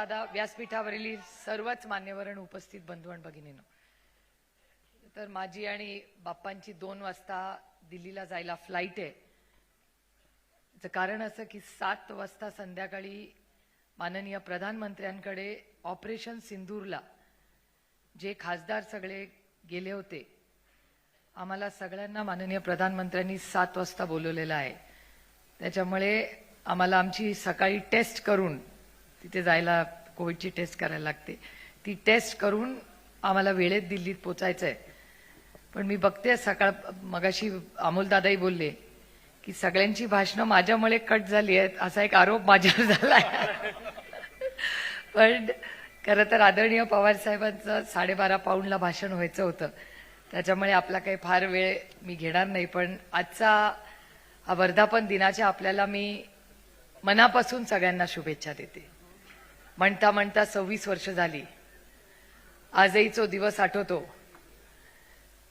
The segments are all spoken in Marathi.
दादा, व्यासपीठावरील सर्वच मान्यवर आणि उपस्थित बंधू आणि भगिनींनो, तर माझी आणि बाप्पांची 2 वाजता दिल्लीला जायला फ्लाईट आहे. त्याचं कारण असं की 7 वाजता संध्याकाळी माननीय प्रधानमंत्र्यांकडे ऑपरेशन सिंदूरला जे खासदार सगळे गेले होते, आम्हाला सगळ्यांना माननीय प्रधानमंत्र्यांनी 7 वाजता बोलवलेलं आहे. त्याच्यामुळे आम्हाला आमची सकाळी टेस्ट करून, तिथे जायला कोविडची टेस्ट करायला लागते, ती टेस्ट करून आम्हाला वेळेत दिल्लीत पोचायचं आहे. पण मी बघते मगाशी अमोलदादाही बोलले की सगळ्यांची भाषणं माझ्यामुळे कट झाली आहेत, असा एक आरोप माझ्यावर झाला आहे. पण खरं तर आदरणीय पवार साहेबांचं 12:30 पाऊणला भाषण व्हायचं होतं, त्याच्यामुळे आपला काही फार वेळ मी घेणार नाही. पण आजचा हा वर्धापन दिनाच्या आपल्याला मी मनापासून सगळ्यांना शुभेच्छा देते. म्हणता म्हणता 26 वर्ष झाली. आजही तो दिवस आठवतो,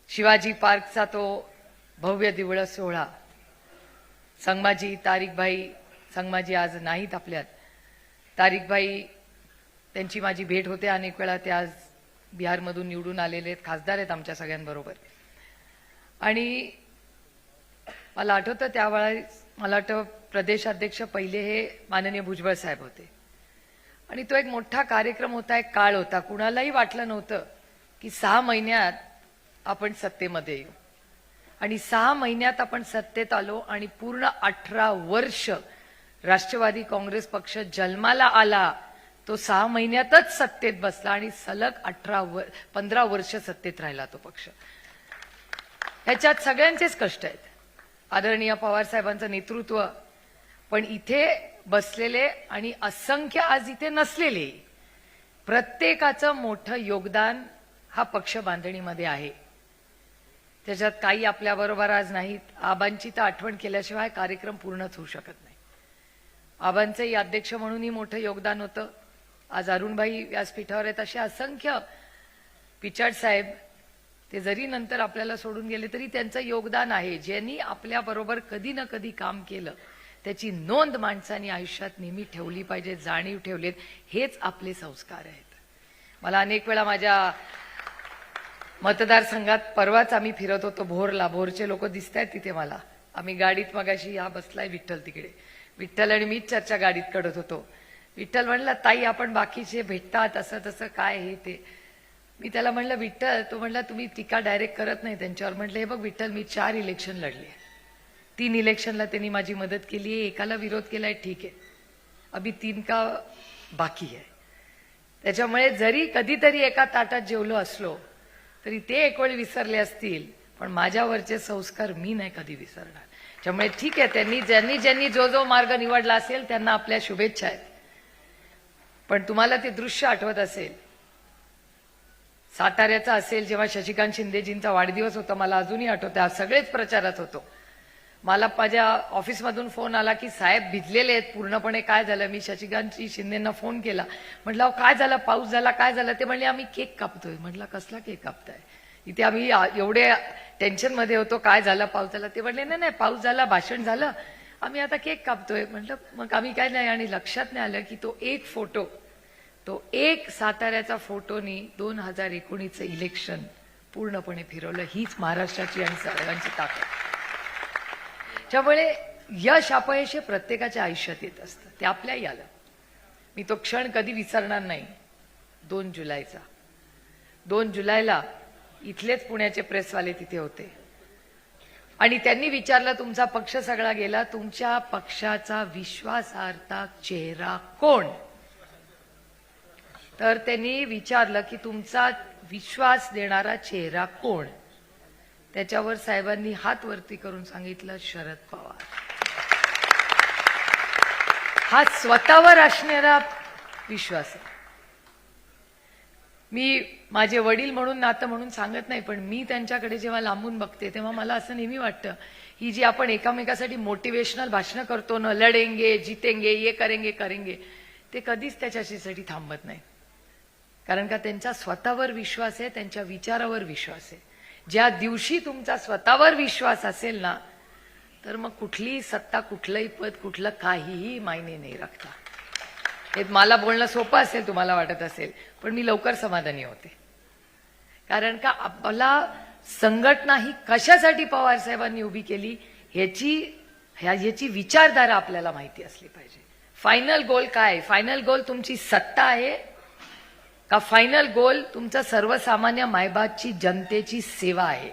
शिवाजी पार्कचा तो भव्य दिवळ सोहळा. संगमाजी, तारिकभाई, संगमाजी आज नाहीत आपल्यात, तारिकभाई त्यांची माझी भेट होते अनेक वेळा. ते आज बिहारमधून निवडून आलेले आहेत, खासदार आहेत आमच्या सगळ्यांबरोबर. आणि मला आठवतं त्यावेळेस, मला वाटतं प्रदेशाध्यक्ष पहिले हे माननीय भुजबळ साहेब होते. आणि तो एक मोठा कार्यक्रम होता, एक काळ होता. कुणालाही वाटलं नव्हतं की 6 महिन्यात आपण सत्तेमध्ये येऊ. आणि 6 महिन्यात आपण सत्तेत आलो आणि पूर्ण 18 वर्ष राष्ट्रवादी काँग्रेस पक्ष जन्माला आला, तो 6 महिन्यातच सत्तेत बसला आणि सलग 15 वर्ष सत्तेत राहिला तो पक्ष. ह्याच्यात सगळ्यांचेच कष्ट आहेत, आदरणीय पवार साहेबांचं नेतृत्व, पण इथे बसलेले आणि असंख्य आज इथे नसलेले प्रत्येकाचं मोठं योगदान हा पक्ष बांधणीमध्ये आहे. त्याच्यात काही आपल्याबरोबर आज नाहीत. आबांची तर आठवण केल्याशिवाय कार्यक्रम पूर्णच होऊ शकत नाही. आबांचंही अध्यक्ष म्हणूनही मोठं योगदान होतं. आज अरुणभाई व्यासपीठावर आहेत. असे असंख्य, पिचाड साहेब, ते जरी नंतर आपल्याला सोडून गेले तरी त्यांचं योगदान आहे. ज्यांनी आपल्याबरोबर कधी ना कधी काम केलं त्याची नोंद माणसांनी आयुष्यात नेहमी ठेवली पाहिजे, जाणीव ठेवलेत. हेच आपले संस्कार आहेत. मला अनेक वेळा माझ्या मतदारसंघात, परवाच आम्ही फिरत होतो भोरला, भोरचे लोक दिसत आहेत तिथे मला. आम्ही गाडीत मगाशी हा बसलाय विठ्ठल तिकडे, विठ्ठल आणि मीच चर्चा गाडीत करत होतो. विठ्ठल म्हणला, ताई आपण बाकीचे भेटतात असं तसं काय हे ते. मी त्याला म्हणलं, विठ्ठल, तो म्हणला तुम्ही टीका डायरेक्ट करत नाही त्यांच्यावर. म्हटलं, हे बघ विठ्ठल, मी 4 इलेक्शन लढले, 3 इलेक्शनला त्यांनी माझी मदत केली आहे, एकाला विरोध केलाय, ठीक आहे, अभी 3 का बाकी आहे. त्याच्यामुळे जरी कधीतरी एका ताटात जेवलो असलो तरी ते एक वेळ विसरले असतील, पण माझ्यावरचे संस्कार मी नाही कधी विसरणार. त्यामुळे ठीक आहे, ज्यांनी जो मार्ग निवडला असेल त्यांना आपल्या शुभेच्छा आहेत. पण तुम्हाला ते दृश्य आठवत असेल, साताऱ्याचा असेल, जेव्हा शशिकांत शिंदेजींचा वाढदिवस होता, मला अजूनही आठवतं, सगळेच प्रचारात होतो. मला माझ्या ऑफिसमधून फोन आला की साहेब भिजलेले आहेत पूर्णपणे, काय झालं. मी शशिकांत शिंदेंना फोन केला, म्हटलं काय झालं, पाऊस झाला, काय झालं. ते म्हणले आम्ही केक कापतोय. म्हटलं कसला केक कापताय, इथे आम्ही एवढे टेन्शन मध्ये होतो, काय झालं, पाऊस झाला. ते म्हणले नाही, पाऊस झाला, भाषण झालं, आम्ही आता केक कापतोय. म्हटलं मग आम्ही काय नाही. आणि लक्षात नाही आलं की तो एक फोटो, तो एक साताऱ्याचा फोटोनी 2019चं इलेक्शन पूर्णपणे फिरवलं. हीच महाराष्ट्राची आणि सगळ्यांची ताकद. त्यामुळे यश अपयश हे प्रत्येकाच्या आयुष्यात येत असतं, ते आपल्याही आलं. मी तो क्षण कधी विसरणार नाही. 2 जुलैचा, 2 जुलैला इथलेच पुण्याचे प्रेसवाले तिथे होते आणि त्यांनी विचारलं, तुमचा पक्ष सगळा गेला, तुमच्या पक्षाचा विश्वासार्हता चेहरा कोण. तर त्यांनी विचारलं की तुमचा विश्वास देणारा चेहरा कोण. त्याच्यावर साहेबांनी हात वरती करून सांगितलं, शरद पवार. हा स्वतःवर असणारा विश्वास आहे. मी माझे वडील म्हणून, नातं म्हणून सांगत नाही, पण मी त्यांच्याकडे जेव्हा लांबून बघते तेव्हा मला असं नेहमी वाटतं, ही जी आपण एकामेकासाठी मोटिवेशनल भाषणं करतो ना, लढेंगे जितेंगे, ये करेंगे, ते कधीच त्याच्यासाठी थांबत नाही. कारण का त्यांचा स्वतःवर विश्वास आहे, त्यांच्या विचारावर विश्वास आहे. ज्या दिवशी तुमचा स्वतःवर विश्वास असेल ना, तर मग कुठलीही सत्ता, कुठलंही पद, कुठलं काहीही मायने नाही राखता. हे मला बोलणं सोपं असेल, तुम्हाला वाटत असेल, पण मी लवकर समाधानी होते. कारण का आपला संघटना ही कशासाठी पवार साहेबांनी उभी केली याची विचारधारा आपल्याला माहिती असली पाहिजे. फायनल गोल काय? फायनल गोल तुमची सत्ता आहे का फायनल गोल तुमचा सर्वसामान्य मायबापची जनतेची सेवा आहे?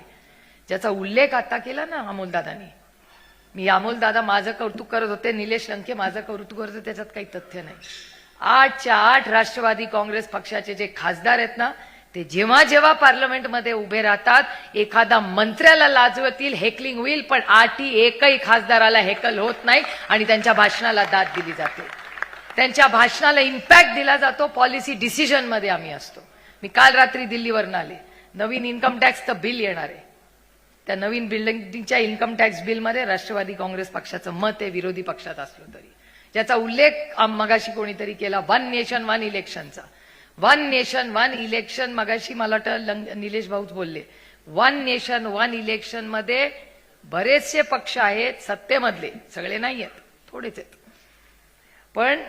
ज्याचा उल्लेख आता केला ना अमोलदादांनी. मी अमोलदादा माझं कौतुक करत होते, निलेश लंके माझं कौतुक करत होते, त्याच्यात काही तथ्य नाही. 8च्या 8 राष्ट्रवादी काँग्रेस पक्षाचे जे खासदार आहेत ना, ते जेव्हा जेव्हा पार्लमेंटमध्ये उभे राहतात, एखादा मंत्र्याला लाजवतील, हेकलिंग होईल, पण 8ही एकही खासदाराला हेकल होत नाही आणि त्यांच्या भाषणाला दाद दिली जाते. त्यांच्या भाषणाला इम्पॅक्ट दिला जातो. पॉलिसी डिसिजन मध्ये आम्ही असतो. मी काल रात्री दिल्लीवरून आले. नवीन इन्कम टॅक्सचं बिल येणार आहे. त्या नवीन बिल्डिंगच्या इन्कम टॅक्स बिलमध्ये राष्ट्रवादी काँग्रेस पक्षाचं मत आहे, विरोधी पक्षात असलो तरी. ज्याचा उल्लेख मगाशी कोणीतरी केला, 1 नेशन 1 इलेक्शनचा. 1 नेशन 1 इलेक्शन मगाशी मला वाटतं निलेश भाऊच बोलले. 1 नेशन 1 इलेक्शन मध्ये बरेचसे पक्ष आहेत सत्तेमधले, सगळे नाही आहेत, थोडेच आहेत, पण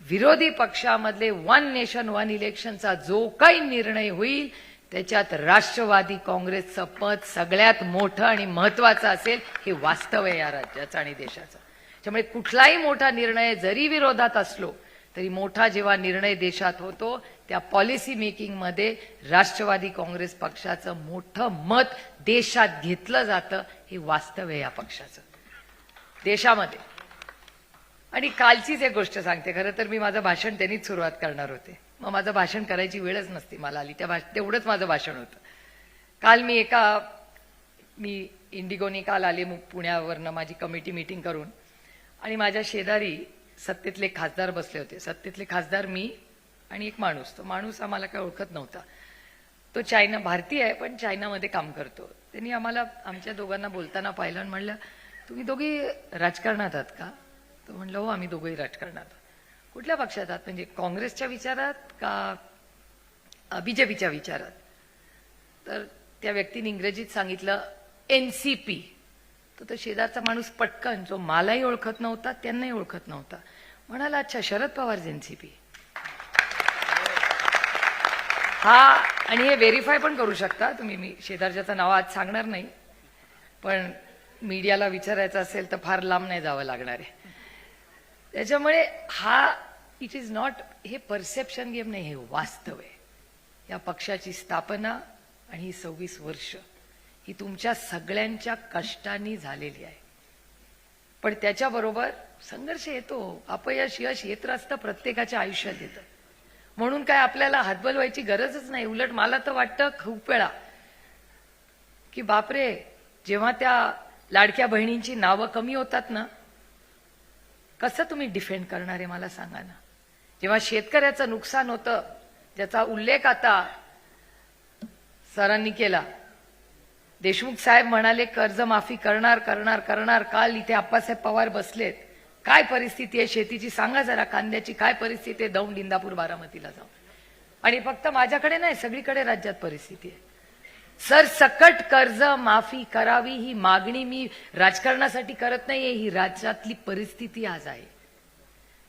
विरोधी पक्षामधले 1 नेशन 1 इलेक्शनचा जो काही निर्णय होईल त्याच्यात राष्ट्रवादी काँग्रेसचं पद सगळ्यात मोठं आणि महत्वाचं असेल. हे वास्तव आहे या राज्याचं आणि देशाचं. त्यामुळे कुठलाही मोठा निर्णय जरी विरोधात असलो तरी मोठा जेव्हा निर्णय देशात होतो त्या पॉलिसी मेकिंग मध्ये राष्ट्रवादी काँग्रेस पक्षाचं मोठं मत देशात घेतलं जातं. हे वास्तव आहे या पक्षाचं देशामध्ये. आणि कालचीच एक गोष्ट सांगते. खरं तर मी माझं भाषण त्यांनीच सुरुवात करणार होते, मग माझं भाषण करायची वेळच नसती मला आली. तेवढंच माझं भाषण होतं. काल मी इंडिगोनी काल आले पुण्यावरनं माझी कमिटी मीटिंग करून, आणि माझ्या शेजारी सत्तेतले खासदार बसले होते. सत्तेतले खासदार मी आणि एक माणूस. तो माणूस आम्हाला काय ओळखत नव्हता. तो भारतीय आहे पण चायनामध्ये काम करतो. त्यांनी आमच्या दोघांना बोलताना पाहिलं आणि म्हणलं, तुम्ही दोघी राजकारणात आहात का? तो म्हणलं, हो आम्ही दोघंही राजकारणात. कुठल्या पक्षात आहात? म्हणजे काँग्रेसच्या विचारात का बीजेपीच्या विचारात? तर त्या व्यक्तीने इंग्रजीत सांगितलं एनसीपी. तो शेजारचा माणूस पटकन, जो मलाही ओळखत नव्हता त्यांनाही ओळखत नव्हता, म्हणाला, अच्छा शरद पवार एनसीपी. हा, आणि हे व्हेरीफाय पण करू शकता तुम्ही. मी शेजारच्याचं नाव आज सांगणार नाही, पण मीडियाला विचारायचं असेल तर फार लांब नाही जावं लागणार आहे. त्याच्यामुळे इट इज नॉट, हे परसेप्शन गेम नाही, हे वास्तव आहे. या पक्षाची स्थापना आणि ही 26 वर्ष ही तुमच्या सगळ्यांच्या कष्टांनी झालेली आहे. पण त्याच्याबरोबर संघर्ष येतो, अपयश यश येत असतं, प्रत्येकाच्या आयुष्यात येतं. म्हणून काय आपल्याला हातबल व्हायची गरजच नाही. उलट मला तर वाटतं खूप वेळा की बापरे, जेव्हा त्या लाडक्या बहिणींची नावं कमी होतात ना, कसं तुम्ही डिफेंड करणार आहे मला सांगा ना. जेव्हा शेतकऱ्याचं नुकसान होतं, ज्याचा उल्लेख आता सरांनी केला, देशमुख साहेब म्हणाले कर्जमाफी करणार करणार करणार. काल इथे आप्पासाहेब पवार बसलेत. काय परिस्थिती आहे शेतीची सांगा जरा, कांद्याची काय परिस्थिती आहे, दौंड इंदापूर बारामतीला जाऊन. आणि फक्त माझ्याकडे नाही, सगळीकडे राज्यात परिस्थिती आहे. सरसकट कर्ज माफी करावी ही मागणी मी राजकारणासाठी करत नाहीये, ही राज्यातली परिस्थिती आज आहे.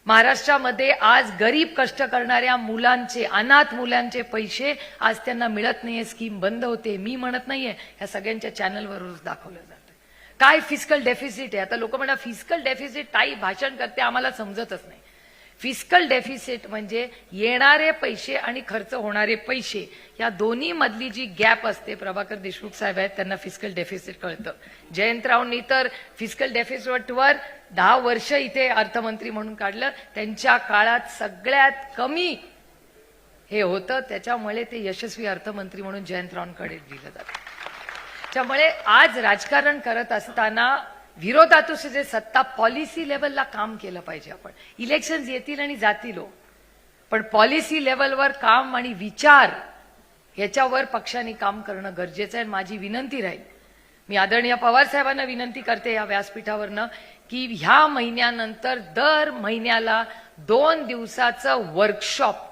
महाराष्ट्रामध्ये आज गरीब कष्ट करणाऱ्या मुलांचे, अनाथ मुलांचे पैसे आज त्यांना मिळत नाहीये. स्कीम बंद होते. मी म्हणत नाहीये, ह्या सगळ्यांच्या चॅनलवर रोज दाखवलं जातं. काय फिस्कल डेफिसिट आहे. आता लोक म्हणतात फिस्कल डेफिसिट, ताई भाषण करते आम्हाला समजतच नाही. फिस्कल डेफिसिट म्हणजे येणारे पैसे आणि खर्च होणारे पैसे या दोन्ही मधली जी गॅप असते. प्रभाकर देशमुख साहेब आहेत, त्यांना फिस्कल डेफिसिट कळतं. जयंतरावनी तर फिस्कल डेफिसिटवर 10 वर्ष इथे अर्थमंत्री म्हणून काढलं. त्यांच्या काळात सगळ्यात कमी हे होतं, त्याच्यामुळे ते यशस्वी अर्थमंत्री म्हणून जयंतरावांकडे दिलं जातं. त्यामुळे आज राजकारण करत असताना विरोधातून जे सत्ता, पॉलिसी लेवलला काम केलं पाहिजे. आपण इलेक्शन्स येतील आणि जातील, पण पॉलिसी लेवलवर काम आणि विचार याच्यावर पक्षाने काम करणं गरजेचं आहे. माझी विनंती राहील, मी आदरणीय पवार साहेबांना विनंती करते या व्यासपीठावरनं की ह्या महिन्यानंतर दर महिन्याला 2 दिवसाचं वर्कशॉप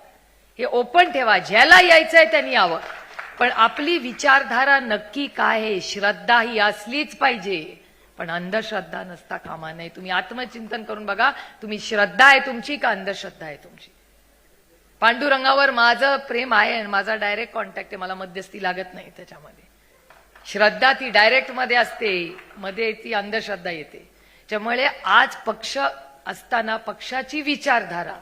हे ओपन ठेवा. ज्याला यायचंय त्यांनी यावं, पण आपली विचारधारा नक्की काय आहे, श्रद्धा ही असलीच पाहिजे. पण अंधश्रद्धा नसता कामा नये. तुम्ही आत्मचिंतन करून बघा, तुम्ही श्रद्धा आहे तुमची का अंधश्रद्धा आहे तुमची. पांडुरंगावर माझं प्रेम आहे आणि माझा डायरेक्ट कॉन्टॅक्ट आहे, मला मध्यस्थी लागत नाही त्याच्यामध्ये. श्रद्धा ती डायरेक्ट मध्ये असते, मध्ये ती अंधश्रद्धा येते. त्यामुळे आज पक्ष असताना पक्षाची विचारधारा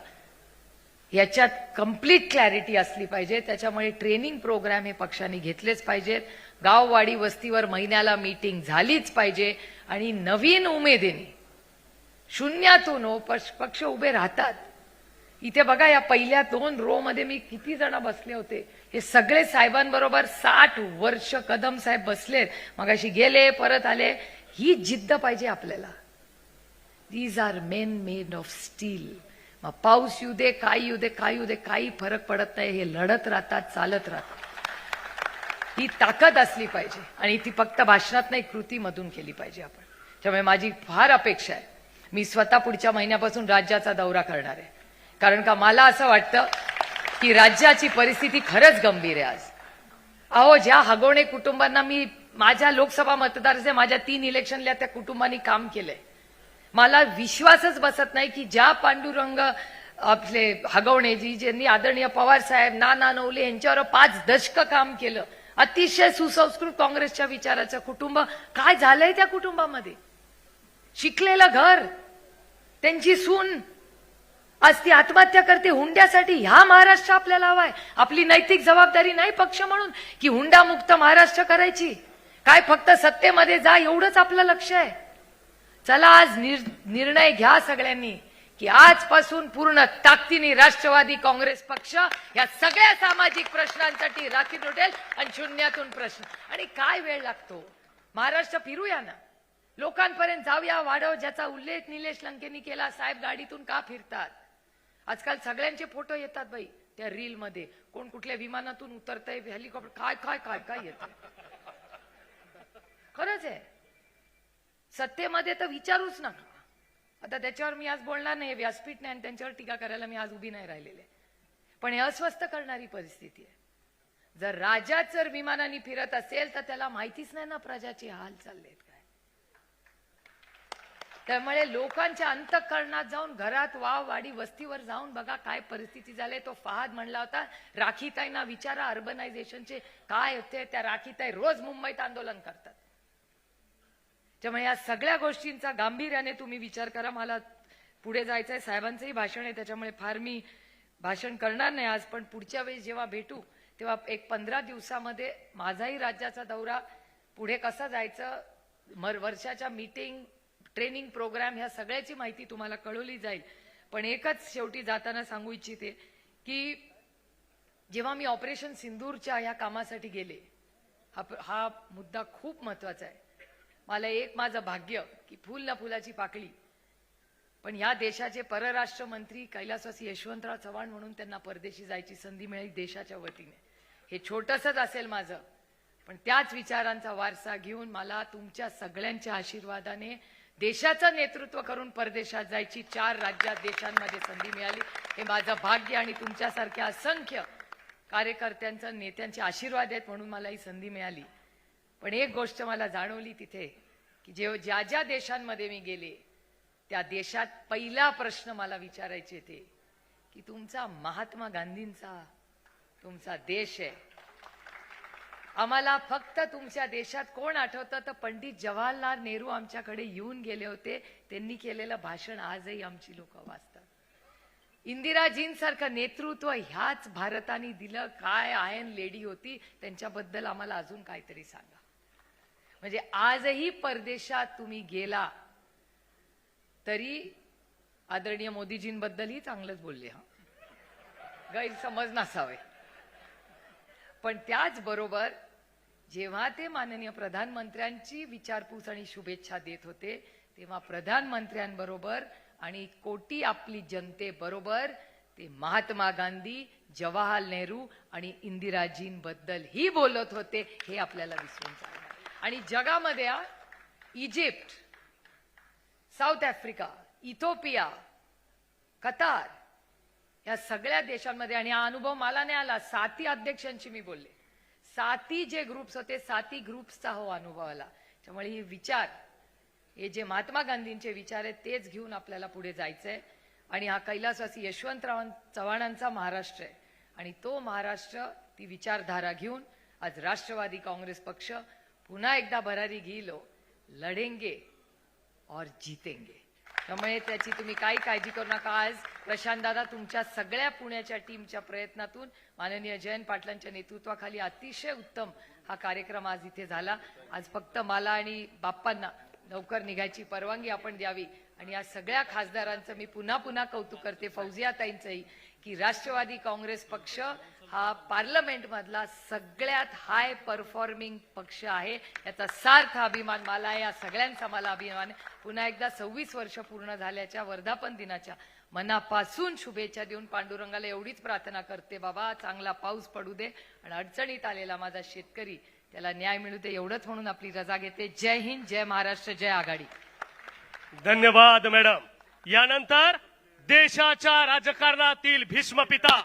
याच्यात कंप्लीट क्लॅरिटी असली पाहिजे. त्याच्यामुळे ट्रेनिंग प्रोग्राम हे पक्षाने घेतलेच पाहिजेत. गाववाडी वस्तीवर महिन्याला मीटिंग झालीच पाहिजे आणि नवीन उमेदीने शून्यातून पक्ष उभे राहतात. इथे बघा, या पहिल्या 2 रो मध्ये मी किती जण बसले होते, हे सगळे साहेबांबरोबर 60 वर्ष कदम साहेब बसलेत, मगाशी गेले परत आले. ही जिद्द पाहिजे आपल्याला. These are men made of steel. मग पाऊस येऊ दे, काय येऊ दे, काय येऊ दे, काही फरक पडत नाही. हे लढत राहतात, चालत राहतात. ही ताकद असली पाहिजे आणि ती फक्त भाषणात नाही, कृतीमधून केली पाहिजे आपण. त्यामुळे माझी फार अपेक्षा आहे, मी स्वतः पुढच्या महिन्यापासून राज्याचा दौरा करणार आहे. कारण का मला असं वाटतं की राज्याची परिस्थिती खरंच गंभीर आहे आज. अहो, ज्या हगवणे कुटुंबांना मी माझ्या लोकसभा मतदारसंघात माझ्या 3 इलेक्शनला त्या कुटुंबांनी काम केलंय. मला विश्वासच बसत नाही की ज्या पांडुरंग आपले हगवणेजी, ज्यांनी आदरणीय पवार साहेब, नाना नवले यांच्यावर 5 दशक काम केलं, अतिशय सुसंस्कृत काँग्रेसच्या विचाराचं कुटुंब, काय झालंय त्या कुटुंबामध्ये. शिकलेलं घर, त्यांची सून आज ती आत्महत्या करते हुंड्यासाठी. ह्या महाराष्ट्र आपल्याला हवाय. आपली नैतिक जबाबदारी नाही पक्ष म्हणून की हुंडा मुक्त महाराष्ट्र करायची, काय फक्त सत्तेमध्ये जा एवढंच आपलं लक्ष आहे. चला आज निर्णय घ्या सगळ्यांनी की आजपासून पूर्ण ताकदीने राष्ट्रवादी काँग्रेस पक्ष या सगळ्या सामाजिक प्रश्नांसाठी राखीव उठेल आणि शून्यातून प्रश्न. आणि काय वेळ लागतो, महाराष्ट्र फिरूया ना, लोकांपर्यंत जाऊया. वाढव, ज्याचा उल्लेख निलेश लंकेनी केला, साहेब गाडीतून का फिरतात. आजकाल सगळ्यांचे फोटो येतात बाई त्या रील मध्ये, कोण कुठल्या विमानातून उतरतंय, हेलिकॉप्टर, काय काय काय काय येत. खरंच आहे, सत्तेमध्ये तर विचारूच नका. आता त्याच्यावर मी आज बोलणार नाही, व्यासपीठ नाही आणि त्यांच्यावर टीका करायला मी आज उभी नाही राहिलेले. पण हे अस्वस्थ करणारी परिस्थिती आहे. जर राजाच जर विमानाने फिरत असेल तर त्याला माहितीच नाही ना प्रजाचे हाल चाललेत काय. त्यामुळे लोकांच्या अंतःकरणात जाऊन, घरात, वाडी वस्तीवर जाऊन बघा काय परिस्थिती झाली. तो फहाद म्हणला होता, राखीताईंना विचारा अर्बनायझेशनचे काय होते. त्या राखीताई रोज मुंबईत आंदोलन करतात. त्यामुळे या सगळ्या गोष्टींचा गांभीर्याने तुम्ही विचार करा. मला पुढे जायचंय, साहेबांचंही भाषण आहे, त्याच्यामुळे फार मी भाषण करणार नाही आज. पण पुढच्या वेळेस जेव्हा भेटू तेव्हा एक 15 दिवसामध्ये माझाही राज्याचा दौरा, पुढे कसं जायचं, वर्षाच्या मीटिंग, ट्रेनिंग प्रोग्राम, ह्या सगळ्याची माहिती तुम्हाला कळवली जाईल. पण एकच शेवटी जाताना सांगू इच्छिते की जेव्हा मी ऑपरेशन सिंदूरच्या ह्या कामासाठी गेले, हा मुद्दा खूप महत्वाचा आहे. मला एक माझं भाग्य की फुल ना फुलाची पाकळी, पण या देशाचे परराष्ट्र मंत्री कैलासवासी यशवंतराव चव्हाण म्हणून त्यांना परदेशी जायची संधी मिळाली देशाच्या वतीने. हे छोटंसंच असेल माझं, पण त्याच विचारांचा वारसा घेऊन मला तुमच्या सगळ्यांच्या आशीर्वादाने देशाचं नेतृत्व करून परदेशात जायची 4 राज्यात देशांमध्ये संधी मिळाली. हे माझं भाग्य आणि तुमच्यासारख्या असंख्य कार्यकर्त्यांचं, नेत्यांचे आशीर्वाद आहेत म्हणून मला ही संधी मिळाली. पण एक गोष्ट मला जाणवली तिथे की ज्या ज्या देशांमध्ये मी गेले त्या देशात पहिला प्रश्न मला विचारायचे ते की तुमचा महात्मा गांधींचा तुमचा देश आहे. आम्हाला फक्त तुमच्या देशात कोण आठवतं तर पंडित जवाहरलाल नेहरू आमच्याकडे येऊन गेले होते. त्यांनी केलेलं भाषण आजही आमची लोक वाचतात. इंदिराजींसारखं नेतृत्व ह्याच भारताने दिलं. काय आयर्न लेडी होती, त्यांच्याबद्दल आम्हाला अजून काहीतरी सांगा. म्हणजे आजही परदेशात तुम्ही गेला तरी आदरणीय मोदीजींबद्दलही चांगलंच बोलले. हा, गैरसमज नसावे. पण त्याचबरोबर जेव्हा ते माननीय प्रधानमंत्र्यांची विचारपूस आणि शुभेच्छा देत होते तेव्हा प्रधानमंत्र्यांबरोबर आणि कोटी आपली जनतेबरोबर ते महात्मा गांधी, जवाहरलाल नेहरू आणि इंदिराजींबद्दल ही बोलत होते. हे आपल्याला विसरून चालणार. आणि जगामध्ये Egypt, south Africa, Ethiopia, Qatar या सगळ्या देशांमध्ये, आणि हा अनुभव मला नाही आला, 7 अध्यक्षांशी मी बोलले. 7 जे ग्रुप्स होते, 7 ग्रुप्सचा हो अनुभव आला. त्यामुळे हे विचार हे जे महात्मा गांधींचे विचार आहेत तेच घेऊन आपल्याला पुढे जायचंय. आणि हा कैलासवासी यशवंतराव चव्हाणांचा महाराष्ट्र आहे आणि तो महाराष्ट्र, ती विचारधारा घेऊन आज राष्ट्रवादी काँग्रेस पक्ष पुन्हा एकदा भरारी घेईल. लढेंगे और जीतेंगे. त्यामुळे त्याची तुम्ही काही काळजी करू नका. आज प्रशांत दादा तुमच्या सगळ्या पुण्याच्या टीमच्या प्रयत्नातून माननीय जयंत पाटलांच्या नेतृत्वाखाली अतिशय उत्तम हा कार्यक्रम आज इथे झाला. आज फक्त मला आणि बाप्पांना लवकर निघायची परवानगी आपण द्यावी. आणि या सगळ्या खासदारांचं मी पुन्हा पुन्हा कौतुक करते, फौजियाताईंचंही, की राष्ट्रवादी काँग्रेस पक्ष हा पार्लमेंट मधला सगळ्यात हाय परफॉर्मिंग पक्ष आहे. याचा सार्थ अभिमान मला आहे. या सगळ्यांचा मला अभिमान आहे. पुन्हा एकदा 26 वर्ष पूर्ण झाल्याच्या वर्धापन दिनाच्या मनापासून शुभेच्छा देऊन पांडुरंगाला एवढीच प्रार्थना करते, बाबा चांगला पाऊस पडू दे आणि अडचणीत आलेला माझा शेतकरी त्याला न्याय मिळू दे, एवढंच म्हणून आपली रजा घेते. जय हिंद, जय महाराष्ट्र, जय आघाडी. धन्यवाद मॅडम. यानंतर देशाच्या राजकारणातील भीष्म पिता